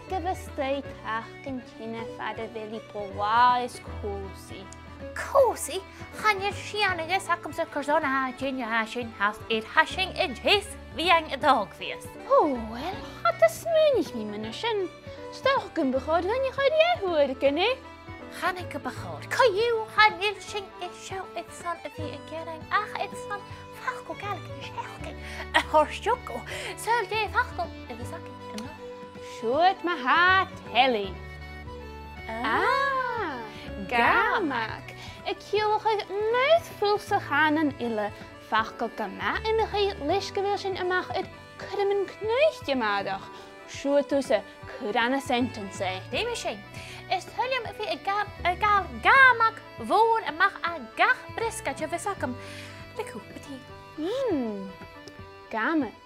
gyfystau tach yn cynna ffad y fili bwais cwsi. Cwsi? Chanir sianagus ac ymsy'n cwrson a jyn a sy'n has i'r hasing yn hys fiang y dog fios. O, wel, had y smyn ich mi mynd sy'n. Stach yn bychod hyn i'ch wedi ehwyr gynnu. Channig y bychod. Cael chanir sy'n eisiau edson y fi y gerang ach edson Facal Gàidhlig yn sielgyn. Y horsjwg o syl de Facal y fysac yno. Siwt mae ha teli. Gàmag. Y ciolwch oedd mouthfull sa chan yn eile Facal Gàmag yn eich leisgyfel sy'n ymach yd cydym yn cnwyst ymadach. Siwt wrth y cydran y sentence. Dim eisiau. Is hyliam fi y gael Gàmag fôn ymach a gach brisgad y fysac ym. Licw, beth i? Gàmag.